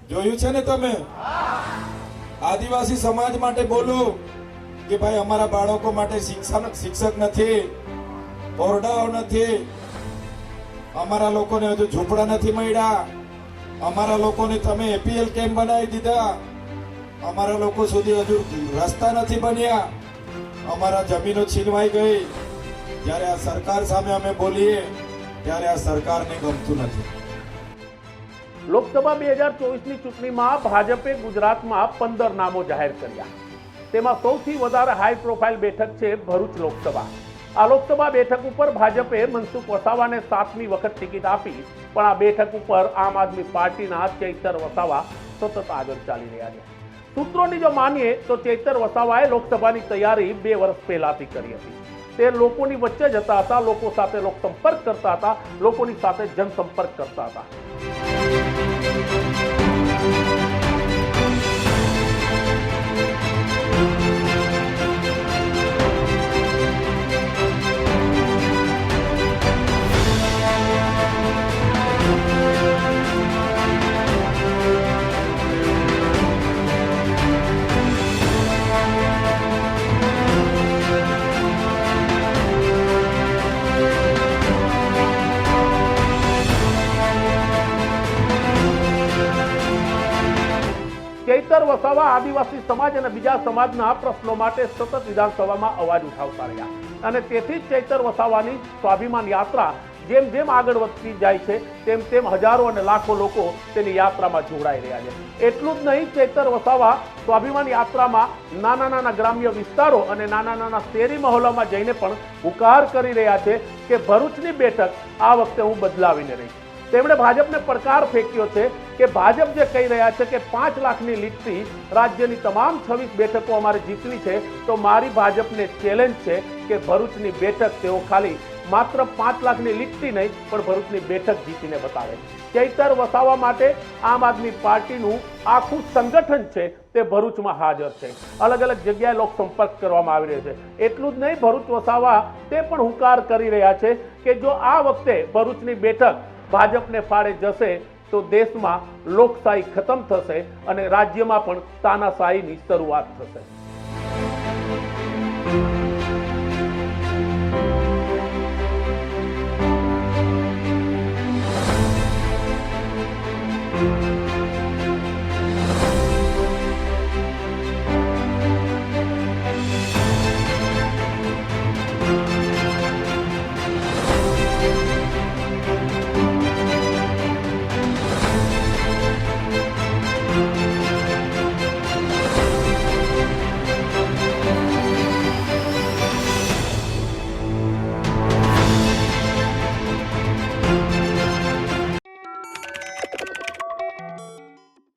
જોયું છે ને તમે? આદિવાસી સમાજ માટે બોલો કે ભાઈ અમારા બાળકો માટે શિક્ષક નથી, ઓરડાઓ નથી, અમારા લોકોને હજુ ઝૂંપડા નથી મળ્યા, અમારા લોકોને તમે એપીએલ કેમ્પ બનાવી દીધા, અમારા લોકો સુધી હજુ રસ્તા નથી બન્યા, અમારા જમીનો છીનવાઈ ગઈ. જ્યારે આ સરકાર સામે અમે બોલીએ ત્યારે આ સરકારને ગમતું નથી. લોકસભા 2024ની ચૂંટણીમાં ભાજપે ગુજરાતમાં 15 નામો જાહેર કર્યા. તેમાં સૌથી વધારે હાઈ પ્રોફાઇલ બેઠક છે ભરૂચ લોકસભા. આ લોકસભા બેઠક ઉપર ભાજપે મનસુખ વસાવાને 7મી વખત ટિકિટ આપી, પણ આ બેઠક ઉપર આમ આદમી પાર્ટીના ચૈતર વસાવા સતત આગળ ચાલી રહ્યા છે. સૂત્રોની જો માનીએ તો ચૈતર વસાવાએ લોકસભાની તૈયારી 2 વર્ષ પહેલાથી કરી હતી. તે લોકોની વચ્ચે જતા હતા, લોકો સાથે લોકસંપર્ક કરતા હતા, લોકોની સાથે જનસંપર્ક કરતા હતા. ચૈતર વસાવા આદિવાસી સમાજ અને બીજા સમાજના પ્રશ્નો માટે સતત વિધાનસભામાં અવાજ ઉઠાવતા રહ્યા અને તેથી જ ચૈતર વસાવાની સ્વાભિમાન યાત્રા જેમ જેમ આગળ વધતી જાય છે તેમ તેમ હજારો અને લાખો લોકો તેની યાત્રામાં જોડાઈ રહ્યા છે. એટલું જ નહીં, ચૈતર વસાવા સ્વાભિમાન યાત્રામાં નાના નાના ગ્રામ્ય વિસ્તારો અને નાના નાના શહેરી મહોલ્લામાં જઈને પણ હુંકાર કરી રહ્યા છે કે ભરૂચની બેઠક આ વખતે હું બદલાવીને રહીશ. તેમણે ભાજપને પડકાર ફેંક્યો છે કે ભાજપ જે કહી રહ્યા છે કે 5 લાખની લીડથી રાજ્યની તમામ 26 બેઠકો અમારે જીતવી છે, તો મારી ભાજપને ચેલેન્જ છે કે ભરૂચની બેઠક તેઓ ખાલી માત્ર 5 લાખની લીડથી નહીં પણ ભરૂચની બેઠક જીતીને બતાવે. ચૈતર વસાવા માટે આમ આદમી પાર્ટીનું આખું સંગઠન છે તે ભરૂચમાં હાજર છે. અલગ અલગ જગ્યાએ લોક સંપર્ક કરવામાં આવી રહ્યો છે. એટલું જ નહીં, ભરૂચ વસાવા તે પણ હુંકાર કરી રહ્યા છે કે જો આ વખતે ભરૂચની બેઠક ભાજપને ફાળે જશે તો દેશમાં લોકશાહી ખતમ થશે અને રાજ્યમાં પણ તાનાશાહીની શરૂઆત થશે.